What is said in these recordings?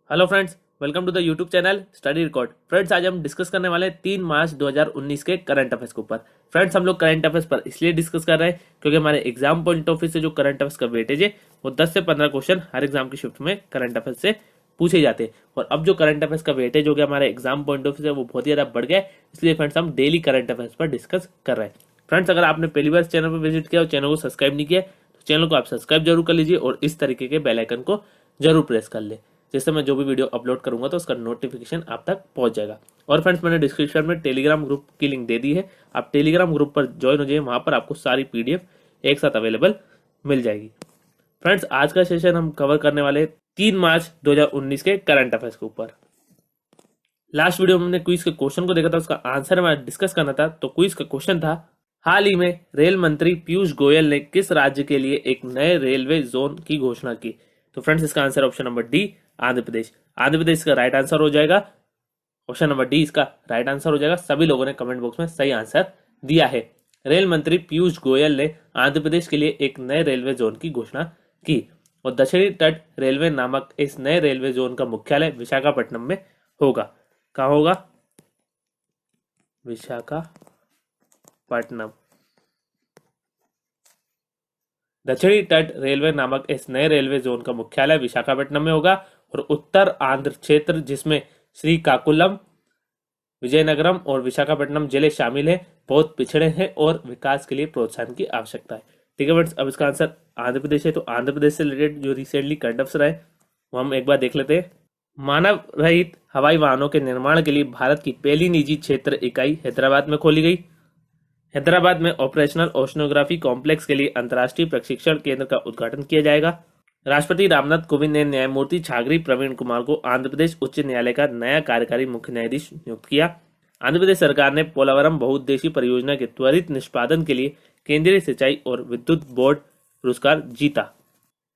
Hello friends, welcome to the YouTube channel study record. Friends, आज हम discuss करने वाले 3 मार्च 2019 के करंट अफेयर्स के ऊपर। फ्रेंड्स, हम लोग करंट अफेयर्स पर इसलिए डिस्कस कर रहे हैं क्योंकि हमारे एग्जाम पॉइंट ऑफ व्यू से जो करंट अफेयर्स का वेटेज है वो 10 से 15 क्वेश्चन हर एग्जाम की शिफ्ट में करंट अफेयर्स से पूछे जाते हैं। और अब जो करंट अफेयर्स का वेटेज हो गया हमारे एग्जाम पॉइंट ऑफ व्यू से वो बहुत ही ज्यादा बढ़ गया है, इसलिए फ्रेंड्स हम डेली करंट अफेयर्स पर डिस्कस कर रहे हैं। फ्रेंड्स, अगर आपने पहली बार चैनल पर विजिट किया और चैनल को सब्सक्राइब नहीं किया तो चैनल को आप सब्सक्राइब जरूर कर लीजिए और इस तरीके के बेल आइकन को जरूर प्रेस कर ले, जिससे मैं जो भी वीडियो अपलोड करूंगा तो उसका नोटिफिकेशन आप तक पहुंच जाएगा। और फ्रेंड्स, मैंने डिस्क्रिप्शन में टेलीग्राम ग्रुप की लिंक दे दी है, आप टेलीग्राम ग्रुप पर ज्वाइन हो जाइए, वहां पर आपको सारी पीडीएफ एक साथ अवेलेबल मिल जाएगी। फ्रेंड्स, आज का सेशन हम कवर करने वाले 3 मार्च 2019 के करंट अफेयर्स के ऊपर। लास्ट वीडियो में हमने क्विज के क्वेश्चन को देखा था, उसका आंसर हमें डिस्कस करना था। तो क्विज का क्वेश्चन था, हाल ही में रेल मंत्री पीयूष गोयल ने किस राज्य के लिए एक नए रेलवे जोन की घोषणा की? तो फ्रेंड्स, इसका answer option number D, Andhra Pradesh. Andhra Pradesh का राइट आंसर हो जाएगा। ऑप्शन नंबर डी इसका राइट आंसर हो जाएगा। सभी लोगों ने कमेंट बॉक्स में सही आंसर दिया है। रेल मंत्री पीयूष गोयल ने आंध्र प्रदेश के लिए एक नए रेलवे जोन की घोषणा की और दक्षिणी तट रेलवे नामक इस नए रेलवे जोन का मुख्यालय विशाखापट्टनम में होगा। कहाँ होगा? विशाखापट्टनम। दक्षिणी तट रेलवे नामक इस नए रेलवे जोन का मुख्यालय विशाखापट्टनम में होगा और उत्तर आंध्र क्षेत्र, जिसमें श्रीकाकुलम, विजयनगरम और विशाखापट्टनम जिले शामिल हैं, बहुत पिछड़े हैं और विकास के लिए प्रोत्साहन की आवश्यकता है। ठीक है फ्रेंड्स, अब इसका आंसर आंध्र प्रदेश है। तो आंध्र प्रदेश से रिलेटेड जो रिसेंटली करंट अफेयर्स रहे वो हम एक बार देख लेते हैं। मानव रहित हवाई वाहनों के निर्माण के लिए भारत की पहली निजी क्षेत्र इकाई हैदराबाद में खोली गई। हैदराबाद में ऑपरेशनल ओशनोग्राफी कॉम्प्लेक्स के लिए अंतर्राष्ट्रीय प्रशिक्षण केंद्र का उद्घाटन किया जाएगा। राष्ट्रपति रामनाथ कोविंद ने न्यायमूर्ति छागरी प्रवीण कुमार को आंध्र प्रदेश उच्च न्यायालय का नया कार्यकारी मुख्य न्यायाधीश नियुक्त किया। आंध्र प्रदेश सरकार ने पोलावरम बहुउद्देशीय परियोजना के त्वरित निष्पादन के लिए केंद्रीय सिंचाई और विद्युत बोर्ड पुरस्कार जीता।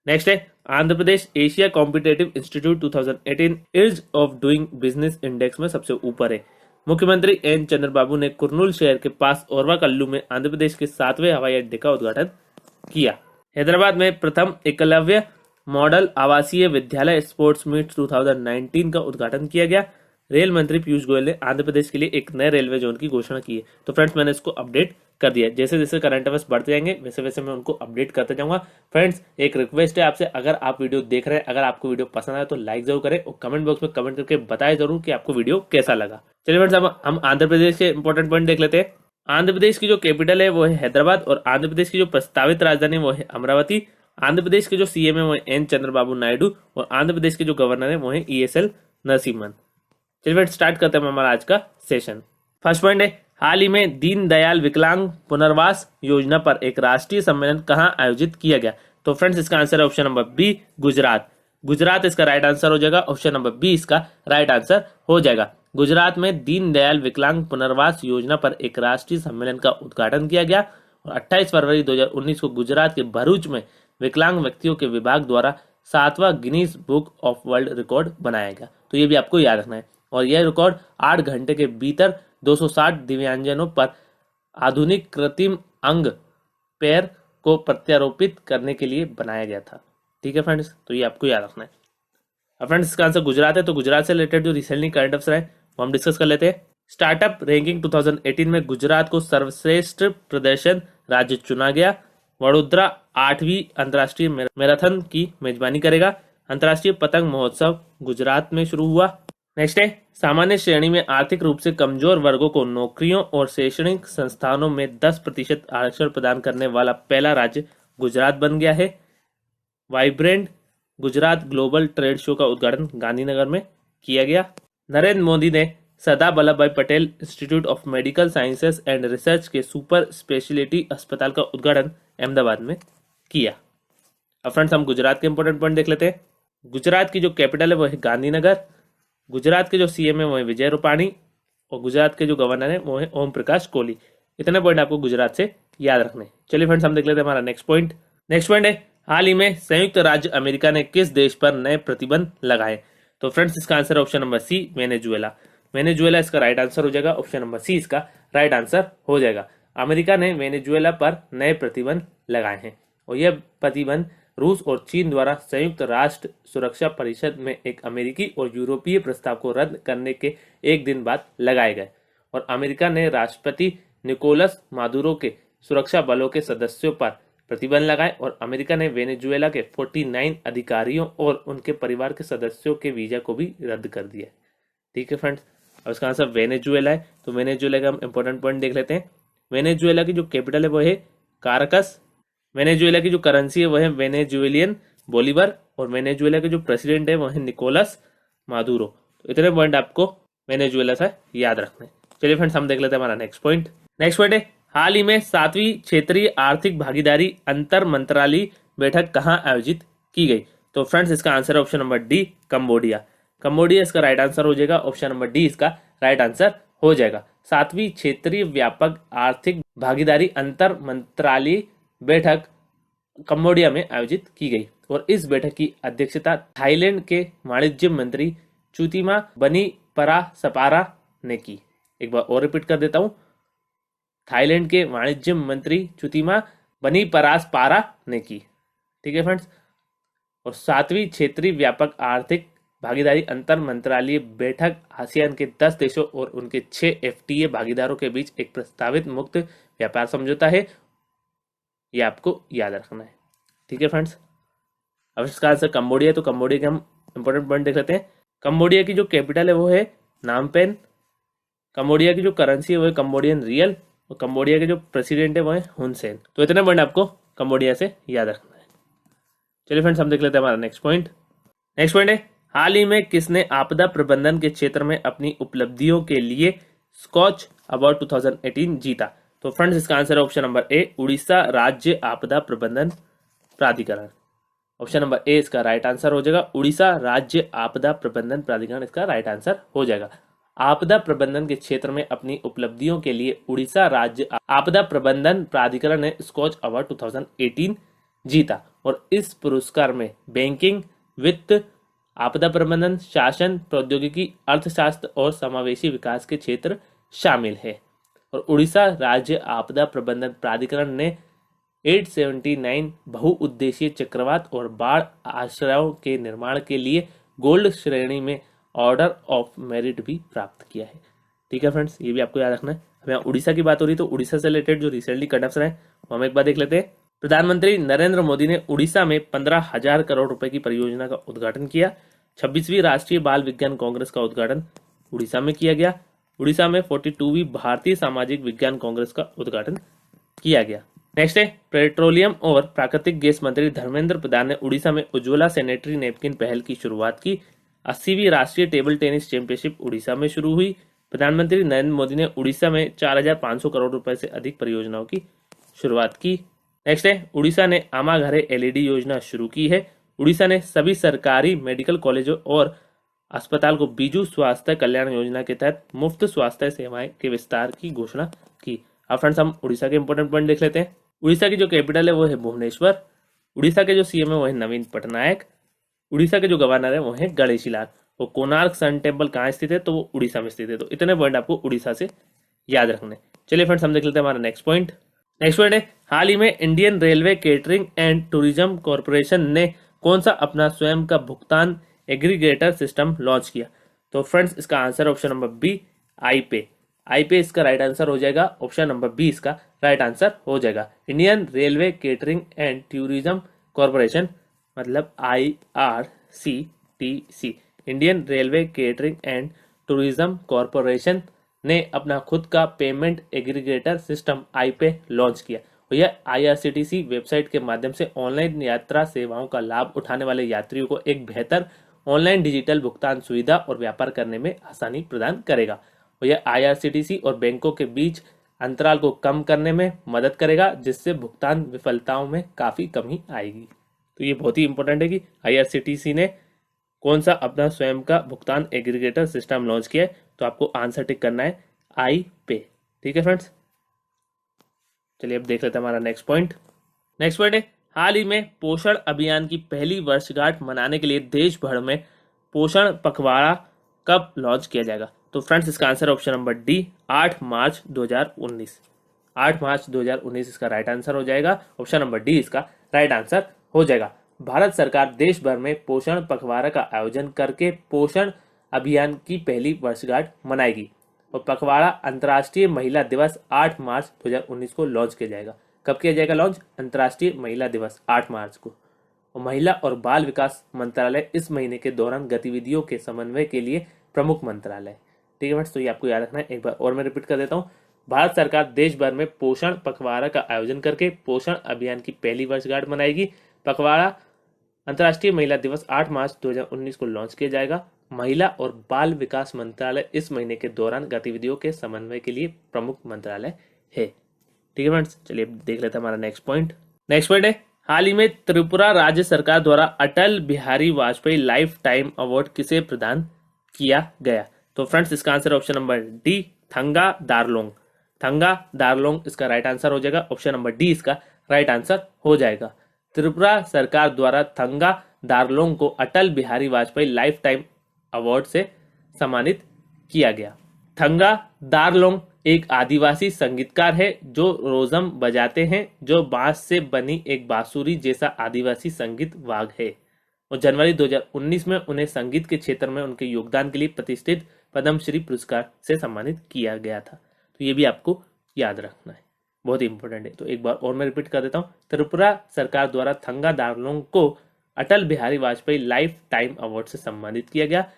नेक्स्ट है, Andhra Pradesh Asia competitive institute 2018 ease of doing business index में सबसे ऊपर है। मुख्यमंत्री एन चंद्रबाबू ने कुर्नूल शहर के पास ओरवा कल्लू में आंध्र प्रदेश के 7वें हवाई अड्डे का उद्घाटन किया। हैदराबाद में प्रथम एकलव्य मॉडल आवासीय विद्यालय स्पोर्ट्स मीट 2019 का उद्घाटन किया गया। रेल मंत्री पीयूष गोयल ने आंध्र प्रदेश के लिए एक नए रेलवे जोन की घोषणा की है। तो फ्रेंड्स, मैंने इसको अपडेट कर दिया। जैसे जैसे करंट अफेयर्स बढ़ते जाएंगे वैसे वैसे मैं उनको अपडेट करते जाऊंगा। फ्रेंड्स, एक रिक्वेस्ट है आपसे, अगर आप वीडियो देख रहे हैं, अगर आपको वीडियो पसंद आए तो लाइक जरूर करें और कमेंट बॉक्स में कमेंट करके बताएं जरूर कि आपको वीडियो कैसा लगा। चलिए फ्रेंड्स, अब हम आंध्र प्रदेश के इंपॉर्टेंट पॉइंट देख लेते हैं। आंध्र प्रदेश की जो कैपिटल है वो है हैदराबाद और आंध्र प्रदेश की जो प्रस्तावित राजधानी वो है अमरावती। आंध्र प्रदेश के जो सीएम है वो है एन चंद्रबाबू नायडू और आंध्र प्रदेश के जो गवर्नर है वो है ESL नरसिम्हन। चलिए फ्रेंड्स, स्टार्ट करते हैं हमारा आज का सेशन। फर्स्ट पॉइंट है, हाल ही में दीनदयाल विकलांग पुनर्वास योजना पर एक राष्ट्रीय सम्मेलन कहां आयोजित किया गया? तो फ्रेंड्स, इसका आंसर है option number B, Gujarat. Gujarat इसका राइट आंसर हो जाएगा। ऑप्शन नंबर बी इसका राइट आंसर हो जाएगा। गुजरात में दीनदयाल विकलांग पुनर्वास योजना पर एक राष्ट्रीय सम्मेलन का उद्घाटन किया गया और 28 फरवरी 2019 को गुजरात के भरूच में विकलांग व्यक्तियों के विभाग द्वारा 7वां Guinness book of world record बनाया गया। तो ये भी आपको याद रखना है। और यह रिकॉर्ड 8 घंटे के भीतर 260 दिव्यांगजनों पर आधुनिक कृत्रिम अंग पैर को प्रत्यारोपित करने के लिए बनाया गया था। ठीक है फ्रेंड्स, तो ये आपको याद रखना है। अब फ्रेंड्स, इसका आंसर गुजरात है। तो गुजरात से रिलेटेड जो रिसेंटली करंट अफेयर्स है वो हम डिस्कस कर लेते हैं। स्टार्टअप रैंकिंग 2018 में गुजरात को सर्वश्रेष्ठ प्रदर्शन राज्य चुना गया। वडोदरा 8वीं अंतर्राष्ट्रीय मैराथन की मेजबानी करेगा। अंतर्राष्ट्रीय पतंग महोत्सव गुजरात में शुरू हुआ। नेक्स्ट है, सामान्य श्रेणी में आर्थिक रूप से कमजोर वर्गों को नौकरियों और शैक्षणिक संस्थानों में 10% आरक्षण प्रदान करने वाला पहला राज्य गुजरात बन गया है। Vibrant Gujarat global trade show का उद्घाटन गांधीनगर में किया गया। नरेंद्र मोदी ने सरदार वल्लभ भाई Patel institute of medical sciences and research के सुपर स्पेशलिटी अस्पताल का उद्घाटन अहमदाबाद में किया। अब फ्रेंड्स, हम गुजरात के इंपॉर्टेंट पॉइंट देख लेते हैं। गुजरात की जो कैपिटल है वो है गांधीनगर। गुजरात के जो सीएम है वो है विजय रूपाणी और गुजरात के जो गवर्नर है वो है ओम प्रकाश कोहली। इतने पॉइंट आपको गुजरात से याद रखने। चलिए फ्रेंड्स, हम देख लेते हैं हमारा नेक्स्ट पॉइंट। नेक्स्ट पॉइंट है, हाल ही में संयुक्त राज्य अमेरिका ने किस देश पर नए प्रतिबंध लगाए? तो फ्रेंड्स, इसका आंसर है option number C, Venezuela. Venezuela इसका राइट आंसर हो जाएगा। ऑप्शन नंबर सी इसका राइट आंसर हो जाएगा। अमेरिका ने वेनेजुएला पर नए प्रतिबंध लगाए हैं और यह प्रतिबंध रूस और चीन द्वारा संयुक्त राष्ट्र सुरक्षा परिषद में एक अमेरिकी और यूरोपीय प्रस्ताव को रद्द करने के एक दिन बाद लगाए गए और अमेरिका ने राष्ट्रपति निकोलस मादुरो के सुरक्षा बलों के सदस्यों पर प्रतिबंध लगाए और अमेरिका ने वेनेजुएला के 49 अधिकारियों और उनके परिवार के सदस्यों के वीजा को भी रद्द कर दिया। ठीक है फ्रेंड्स, अब इसका आंसर वेनेजुएला है। तो वेनेजुएला का हम इंपॉर्टेंट पॉइंट देख लेते हैं। वेनेजुएला की जो कैपिटल है वो है कारकस। वेनेजुएला की जो करेंसी है वो है वेनेजुएलियन बोलीवर और वेनेजुएला के जो प्रेसिडेंट है वो है निकोलस मादुरो। तो इतने पॉइंट आपको वेनेजुएला से याद रखने। चलिए फ्रेंड्स, हम देख लेते हैं हमारा नेक्स्ट पॉइंट। नेक्स्ट पॉइंट है, हाल ही में 7वीं क्षेत्रीय आर्थिक भागीदारी अंतर मंत्रालय बैठक कहां आयोजित की गई? तो फ्रेंड्स, इसका आंसर है option number D, Cambodia. Cambodia इसका राइट आंसर हो जाएगा। ऑप्शन नंबर डी इसका राइट आंसर हो जाएगा। 7वीं क्षेत्रीय व्यापक आर्थिक भागीदारी अंतर मंत्रालय बैठक कंबोडिया में आयोजित की गई और इस बैठक की अध्यक्षता थाईलैंड के वाणिज्य मंत्री चुतिमा बनीपरासपारा ने की। एक बार और रिपीट कर देता हूं, थाईलैंड के वाणिज्य मंत्री चुतिमा बनीपरासपारा ने की। ठीक है फ्रेंड्स, और 7वीं क्षेत्रीय व्यापक आर्थिक भागीदारी अंतर मंत्रालय बैठक आसियान के 10 देशों और उनके 6 एफटीए भागीदारों के बीच एक प्रस्तावित मुक्त व्यापार समझौता है। ये आपको याद रखना है। ठीक है फ्रेंड्स, अब इसका आंसर कंबोडिया। तो कंबोडिया के हम इंपॉर्टेंट पॉइंट देख लेते हैं। कंबोडिया की जो कैपिटल है वो है नामपेन। कंबोडिया की जो करेंसी है वो है कंबोडियन रियल और कंबोडिया के जो प्रेसिडेंट है वो है हुन सेन। तो इतने पॉइंट आपको कंबोडिया से याद रखना है। चलिए फ्रेंड्स, हम देख लेते हैं हमारा नेक्स्ट पॉइंट। नेक्स्ट पॉइंट है, हाल ही में किसने आपदा प्रबंधन के क्षेत्र में अपनी उपलब्धियों के लिए स्कॉच अवार्ड 2018 जीता? तो फ्रेंड्स, इसका आंसर है ऑप्शन नंबर ए, उड़ीसा राज्य आपदा प्रबंधन प्राधिकरण। ऑप्शन नंबर ए इसका राइट आंसर हो जाएगा। उड़ीसा राज्य आपदा प्रबंधन प्राधिकरण इसका राइट आंसर हो जाएगा। आपदा प्रबंधन के क्षेत्र में अपनी उपलब्धियों के लिए उड़ीसा राज्य आपदा प्रबंधन प्राधिकरण ने स्कॉच अवार्ड 2018 जीता और इस पुरस्कार में बैंकिंग, वित्त, आपदा प्रबंधन, शासन, प्रौद्योगिकी, अर्थशास्त्र और समावेशी विकास के क्षेत्र शामिल है। और उड़ीसा राज्य आपदा प्रबंधन प्राधिकरण ने 879 बहुउद्देशीय चक्रवात और बाढ़ आश्रयों के निर्माण के लिए गोल्ड श्रेणी में ऑर्डर ऑफ मेरिट भी प्राप्त किया है। ठीक है फ्रेंड्स, ये भी आपको याद रखना है। अब यहाँ उड़ीसा की बात हो रही तो उड़ीसा से रिलेटेड जो रिसेंटली करंट अफेयर है वो हम एक बार देख लेते हैं। प्रधानमंत्री नरेंद्र मोदी ने उड़ीसा में 15,000 करोड़ रुपए की परियोजना का उद्घाटन किया। 26वीं राष्ट्रीय बाल विज्ञान कांग्रेस का उद्घाटन उड़ीसा में किया गया। उड़ीसा में 42वीं भारतीय सामाजिक विज्ञान कांग्रेस का उद्घाटन किया गया। नेक्स्ट है, पेट्रोलियम और प्राकृतिक गैस मंत्री धर्मेंद्र प्रधान ने उड़ीसा में उज्ज्वला सैनिटरी नैपकिन पहल की शुरुआत की। 80वीं राष्ट्रीय टेबल टेनिस चैंपियनशिप उड़ीसा में शुरू हुई। प्रधानमंत्री नरेंद्र मोदी ने उड़ीसा में 4,500 करोड़ रुपए से अधिक परियोजनाओं की शुरुआत की। नेक्स्ट है, उड़ीसा ने आमा घरे एलईडी योजना शुरू की है। उड़ीसा ने सभी सरकारी मेडिकल कॉलेजों और अस्पताल को बीजू स्वास्थ्य कल्याण योजना के तहत मुफ्त स्वास्थ्य सेवाएं के विस्तार की घोषणा की। अब फ्रेंड्स, हम उड़ीसा के इंपॉर्टेंट पॉइंट देख लेते हैं। उड़ीसा की जो कैपिटल है वो है भुवनेश्वर। उड़ीसा के जो सीएम है वो है नवीन पटनायक। उड़ीसा के जो गवर्नर है वो है गणेशी लाल। वो कोणार्क सन टेम्पल कहाँ स्थित है? तो वो उड़ीसा में स्थित है। तो इतने पॉइंट आपको उड़ीसा से याद रखने। चलिए फ्रेंड्स, हम देख लेते हैं हमारा नेक्स्ट पॉइंट। नेक्स्ट पॉइंट है, हाल ही में Indian railway catering and tourism corporation ने कौन सा अपना स्वयं का भुगतान एग्रीगेटर सिस्टम लॉन्च किया? तो फ्रेंड्स, इसका आंसर ऑप्शन नंबर बी, आई पे। आई पे इसका राइट आंसर हो जाएगा। ऑप्शन नंबर बी इसका राइट आंसर हो जाएगा। Indian railway catering and tourism corporation मतलब IRCTC, Indian railway catering and tourism corporation ने अपना खुद का पेमेंट एग्रीगेटर सिस्टम आई पे लॉन्च किया। यह IRCTC वेबसाइट के माध्यम से ऑनलाइन यात्रा सेवाओं का लाभ उठाने वाले यात्रियों को एक बेहतर ऑनलाइन डिजिटल भुगतान सुविधा और व्यापार करने में आसानी प्रदान करेगा। और यह IRCTC और बैंकों के बीच अंतराल को कम करने में मदद करेगा, जिससे भुगतान विफलताओं में काफी कमी आएगी। तो ये बहुत ही इंपॉर्टेंट है कि IRCTC ने कौन सा अपना स्वयं का भुगतान एग्रीगेटर सिस्टम लॉन्च किया है। तो आपको आंसर टिक करना है आई पे। ठीक है फ्रेंड्स, चलिए अब देख लेते हैं हमारा नेक्स्ट पॉइंट। नेक्स्ट पॉइंट है, हाल ही में पोषण अभियान की पहली वर्षगांठ मनाने के लिए देश भर में पोषण पखवाड़ा कब लॉन्च किया जाएगा? तो फ्रेंड्स, इसका आंसर ऑप्शन नंबर डी, 8 मार्च 2019। 8 मार्च 2019 इसका राइट आंसर हो जाएगा। ऑप्शन नंबर डी इसका राइट आंसर हो जाएगा। भारत सरकार देश भर में पोषण पखवाड़ा का आयोजन करके पोषण अभियान की पहली वर्षगांठ मनाएगी। और पखवाड़ा अंतर्राष्ट्रीय महिला दिवस 8 मार्च 2019 को लॉन्च किया जाएगा। कब किया जाएगा लॉन्च? अंतर्राष्ट्रीय महिला दिवस 8 मार्च को। और महिला और बाल विकास मंत्रालय इस महीने के दौरान गतिविधियों के समन्वय के लिए प्रमुख मंत्रालय। ठीक है फ्रेंड्स, तो ये आपको याद रखना है। एक बार और मैं रिपीट कर देता हूँ। भारत सरकार देश भर में पोषण पखवाड़ा का आयोजन करके पोषण अभियान की पहली वर्षगांठ मनाएगी। पखवाड़ा अंतर्राष्ट्रीय महिला दिवस 8 मार्च 2019 को लॉन्च किया जाएगा। महिला और बाल विकास मंत्रालय इस महीने के दौरान गतिविधियों के समन्वय के लिए प्रमुख मंत्रालय है। ठीक है फ्रेंड्स, चलिए देख लेते हैं हमारा नेक्स्ट पॉइंट। नेक्स्ट पॉइंट है, हाल ही में त्रिपुरा राज्य सरकार द्वारा Atal Bihari Vajpayee lifetime award किसे प्रदान किया गया? तो फ्रेंड्स, इसका answer option number D, Thanga Darlong. Thanga Darlong इसका राइट आंसर हो जाएगा। ऑप्शन नंबर डी इसका राइट आंसर हो जाएगा। त्रिपुरा सरकार द्वारा थंगा दारलोंग को Atal Bihari Vajpayee lifetime award से सम्मानित किया गया। थंगा दारलोंग एक आदिवासी संगीतकार है जो रोजम बजाते हैं, जो बांस से बनी एक बांसुरी जैसा आदिवासी संगीत वाद्य है। और जनवरी 2019 में उन्हें संगीत के क्षेत्र में उनके योगदान के लिए प्रतिष्ठित पद्मश्री पुरस्कार से सम्मानित किया गया था। तो ये भी आपको याद रखना है, बहुत ही इंपॉर्टेंट है। तो एक बार और मैं रिपीट कर देता हूँ। त्रिपुरा सरकार द्वारा थंगा दारलोंग को Atal Bihari Vajpayee lifetime award से सम्मानित किया गया।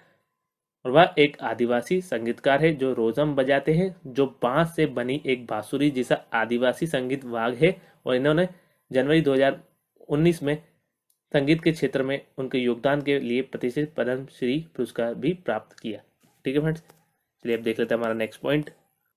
और वह एक आदिवासी संगीतकार है जो रोजम बजाते हैं, जो बांस से बनी एक बांसुरी जैसा आदिवासी संगीत वाद्य है। और इन्होंने जनवरी 2019 में संगीत के क्षेत्र में उनके योगदान के लिए प्रतिष्ठित पद्मश्री पुरस्कार भी प्राप्त किया। ठीक है फ्रेंड्स, चलिए अब देख लेते हैं हमारा नेक्स्ट पॉइंट।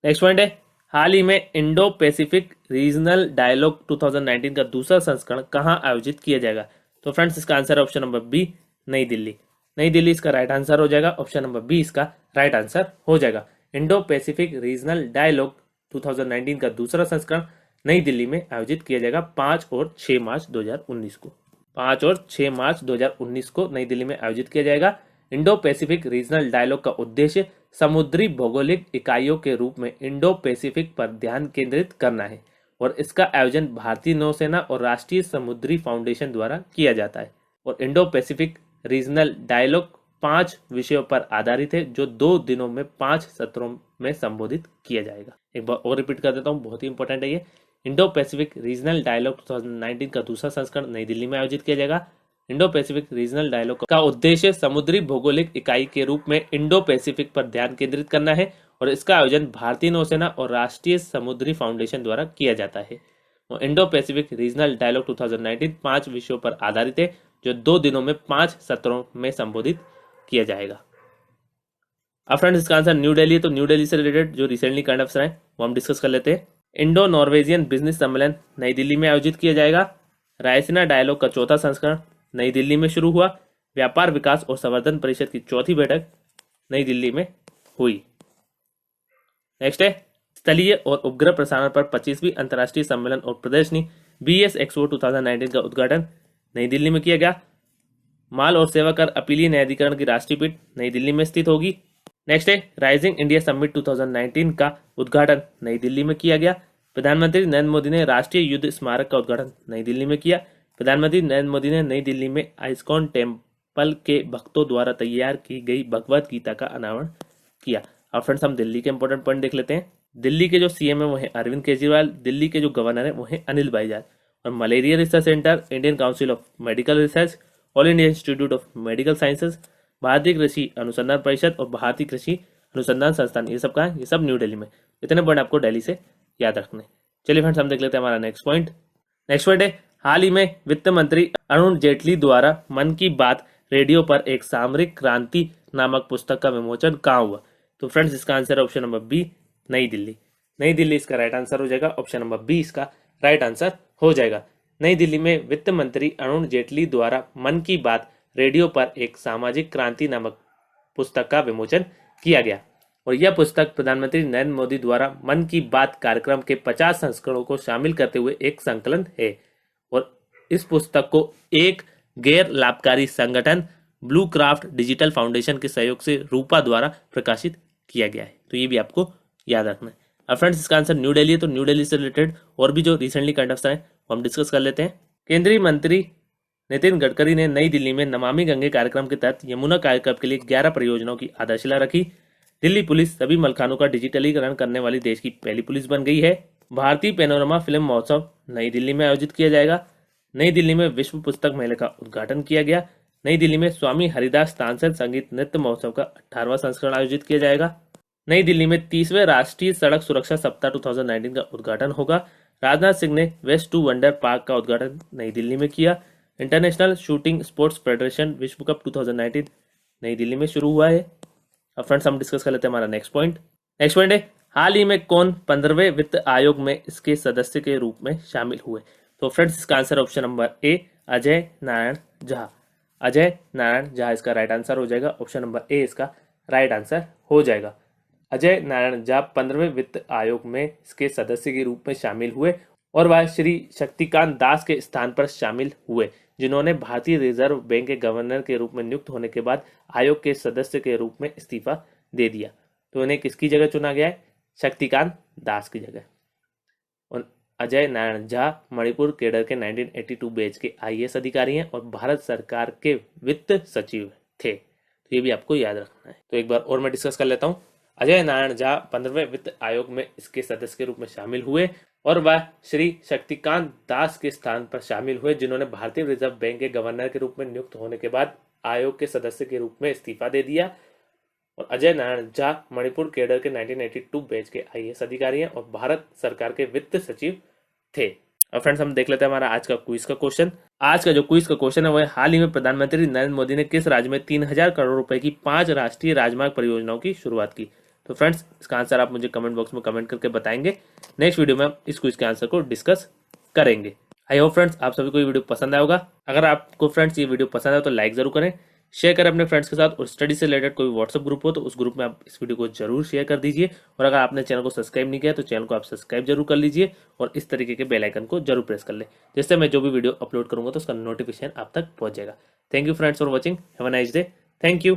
नेक्स्ट पॉइंट है, हाल ही में इंडो पैसिफिक रीजनल डायलॉग 2019 का दूसरा संस्करण कहां आयोजित किया जाएगा? तो फ्रेंड्स, इसका आंसर ऑप्शन नंबर बी, नई दिल्ली। नई दिल्ली इसका राइट आंसर हो जाएगा। ऑप्शन नंबर बी इसका राइट आंसर हो जाएगा। इंडो पैसिफिक रीजनल डायलॉग 2019 का दूसरा संस्करण नई दिल्ली में आयोजित किया जाएगा 5 और 6 मार्च 2019 को। 5 और 6 मार्च 2019 को नई दिल्ली में आयोजित किया जाएगा। इंडो पैसिफिक रीजनल डायलॉग का उद्देश्य समुद्री भौगोलिक इकाइयों के रूप में इंडो पैसिफिक पर ध्यान केंद्रित करना है और इसका आयोजन भारतीय नौसेना और राष्ट्रीय समुद्री फाउंडेशन द्वारा किया जाता है। और इंडो पैसिफिक रीजनल डायलॉग 5 विषयों पर आधारित है जो 2 दिनों में 5 सत्रों में संबोधित किया जाएगा। एक बार और रिपीट कर देता हूँ, बहुत ही इंपॉर्टेंट है ये। इंडो पैसिफिक रीजनल डायलॉग 2019 का दूसरा संस्करण नई दिल्ली में आयोजित किया जाएगा। इंडो पैसिफिक रीजनल डायलॉग का उद्देश्य समुद्री भौगोलिक इकाई के रूप में इंडो पैसिफिक पर ध्यान केंद्रित करना है और इसका आयोजन भारतीय नौसेना और राष्ट्रीय समुद्री फाउंडेशन द्वारा किया जाता है। और इंडो पैसिफिक रीजनल डायलॉग 2019 5 विषयों पर आधारित है जो 2 दिनों में 5 सत्रों में संबोधित किया जाएगा। अब फ्रेंड्स, इसका आंसर न्यू दिल्ली है। तो न्यू दिल्ली से रिलेटेड जो रिसेंटली करंट अफेयर है वो हम डिस्कस कर लेते हैं। इंडो नॉर्वेजियन बिजनेस सम्मेलन नई दिल्ली में आयोजित किया जाएगा। रायसीना डायलॉग का चौथा संस्करण नई दिल्ली में शुरू हुआ। व्यापार विकास और संवर्धन परिषद की चौथी बैठक नई दिल्ली में हुई। नेक्स्ट है, स्थलीय और उपग्रह प्रसारण पर 25वीं अंतर्राष्ट्रीय सम्मेलन और प्रदर्शनी BS एक्सपो 2019 का उद्घाटन नई दिल्ली में किया गया। माल और सेवा कर अपीलीय न्यायाधिकरण की राष्ट्रीय पीठ नई दिल्ली में स्थित होगी। नेक्स्ट है, राइजिंग इंडिया समिट 2019 का उद्घाटन नई दिल्ली में किया गया। प्रधानमंत्री नरेंद्र मोदी ने राष्ट्रीय युद्ध स्मारक का उद्घाटन नई दिल्ली में किया। प्रधानमंत्री नरेंद्र मोदी ने नई दिल्ली में आइस्कॉन टेम्पल के भक्तों द्वारा तैयार की गई भगवत गीता का अनावरण किया। और फ्रेंड्स, हम दिल्ली के इंपॉर्टेंट पॉइंट देख लेते हैं। दिल्ली के जो CM है वो है अरविंद केजरीवाल। दिल्ली के जो गवर्नर है वो है अनिल बैजल। और malaria research centre, Indian council of medical research, all India institute of medical sciences, भारतीय कृषि अनुसंधान परिषद और भारतीय कृषि अनुसंधान संस्थान, ये सब कहाँ है? ये सब न्यू दिल्ली में। इतने पॉइंट आपको दिल्ली से याद रखने। चलिए फ्रेंड्स, हम देख लेते हैं हमारा नेक्स्ट पॉइंट। नेक्स्ट पॉइंट है, हाल ही में वित्त मंत्री अरुण जेटली द्वारा मन की बात रेडियो पर एक सामरिक क्रांति नामक पुस्तक का विमोचन कहाँ हुआ? तो फ्रेंड्स, इसका आंसर ऑप्शन नंबर बी, नई दिल्ली। नई दिल्ली इसका राइट आंसर हो जाएगा। ऑप्शन नंबर बी इसका राइट आंसर हो जाएगा। नई दिल्ली में वित्त मंत्री अरुण जेटली द्वारा मन की बात रेडियो पर एक सामाजिक क्रांति नामक पुस्तक का विमोचन किया गया। और यह पुस्तक प्रधानमंत्री नरेंद्र मोदी द्वारा मन की बात कार्यक्रम के 50 संस्करणों को शामिल करते हुए एक संकलन है। और इस पुस्तक को एक गैर लाभकारी संगठन ब्लू क्राफ्ट डिजिटल फाउंडेशन के सहयोग से रूपा द्वारा प्रकाशित किया गया है। तो ये भी आपको याद रखना है। अब फ्रेंड्स, इसका आंसर न्यू दिल्ली है। तो न्यू दिल्ली से रिलेटेड और भी जो रिसेंटली करंट अफेयर है वो हम डिस्कस कर लेते हैं। केंद्रीय मंत्री नितिन गडकरी ने नई दिल्ली में नमामि गंगे कार्यक्रम के तहत यमुना कार्यक्रम के लिए 11 परियोजनाओं की आधारशिला रखी। दिल्ली पुलिस सभी मलखानों का डिजिटलीकरण करने वाली देश की पहली पुलिस बन गई है। भारतीय पैनोरमा फिल्म महोत्सव नई दिल्ली में आयोजित किया जाएगा। नई दिल्ली में विश्व पुस्तक मेले का उद्घाटन किया गया। नई दिल्ली में स्वामी हरिदास तानसेन संगीत नृत्य महोत्सव का 18वां संस्करण आयोजित किया जाएगा। नई दिल्ली में 30वें राष्ट्रीय सड़क सुरक्षा सप्ताह 2019 का उद्घाटन होगा। राजनाथ सिंह ने वेस्ट टू वंडर पार्क का उद्घाटन नई दिल्ली में किया। इंटरनेशनल शूटिंग स्पोर्ट्स फेडरेशन विश्व कप 2019 नई दिल्ली में शुरू हुआ है। अब फ्रेंड्स हम डिस्कस कर लेते हैं हमारा नेक्स्ट पॉइंट है हाल ही में कौन 15वें वित्त आयोग में इसके सदस्य के रूप में शामिल हुए। तो फ्रेंड्स इसका answer option number A Ajay Narayan Jha. Ajay Narayan Jha इसका राइट आंसर हो जाएगा। ऑप्शन नंबर ए इसका राइट आंसर हो जाएगा। अजय नारायण झा 15वें वित्त आयोग में इसके सदस्य के रूप में शामिल हुए और वह श्री शक्तिकांत दास के स्थान पर शामिल हुए, जिन्होंने भारतीय रिजर्व बैंक के गवर्नर के रूप में नियुक्त होने के बाद आयोग के सदस्य के रूप में इस्तीफा दे दिया। तो इन्हें किसकी जगह चुना गया है? शक्तिकांत दास की जगह। और अजय नारायण झा मणिपुर केडर के 1982 बैच के आईएएस अधिकारी हैं और भारत सरकार के वित्त सचिव थे। तो ये भी आपको याद रखना है। तो एक बार और मैं डिस्कस कर लेता हूँ। अजय नारायण झा 15वें वित्त आयोग में इसके सदस्य के रूप में शामिल हुए और वह श्री शक्तिकांत दास के स्थान पर शामिल हुए, जिन्होंने भारतीय रिजर्व बैंक के गवर्नर के रूप में नियुक्त होने के बाद आयोग के सदस्य के रूप में इस्तीफा दे दिया। और अजय नारायण झा मणिपुर केडर के 1982 बैच के आईएएस अधिकारी हैं और भारत सरकार के वित्त सचिव थे। अब फ्रेंड्स हम देख लेते हैं हमारा आज का क्विज का क्वेश्चन। आज का जो क्विज का क्वेश्चन है वह हाल ही में प्रधानमंत्री नरेंद्र मोदी ने किस राज्य में 3000 करोड़ रुपए की 5 राष्ट्रीय राजमार्ग परियोजनाओं की शुरुआत की। तो फ्रेंड्स इसका आंसर आप मुझे कमेंट बॉक्स में कमेंट करके बताएंगे। नेक्स्ट वीडियो में हम इस क्विज के आंसर को डिस्कस करेंगे। आई होप फ्रेंड्स आप सभी को ये वीडियो पसंद आया होगा। अगर आपको फ्रेंड्स ये वीडियो पसंद आए तो लाइक जरूर करें, शेयर करें अपने फ्रेंड्स के साथ और स्टडी से रिलेटेड कोई व्हाट्सएप ग्रुप हो तो उस ग्रुप में आप इस वीडियो को जरूर शेयर कर दीजिए। और अगर आपने चैनल को सब्सक्राइब नहीं किया तो चैनल को आप सब्सक्राइब जरूर कर लीजिए और इस तरीके के बेल आइकन को जरूर प्रेस कर ले, जिससे मैं जो भी वीडियो अपलोड करूंगा तो उसका नोटिफिकेशन आप तक पहुंच जाएगा। Thank you friends for watching. Have a nice day. Thank you.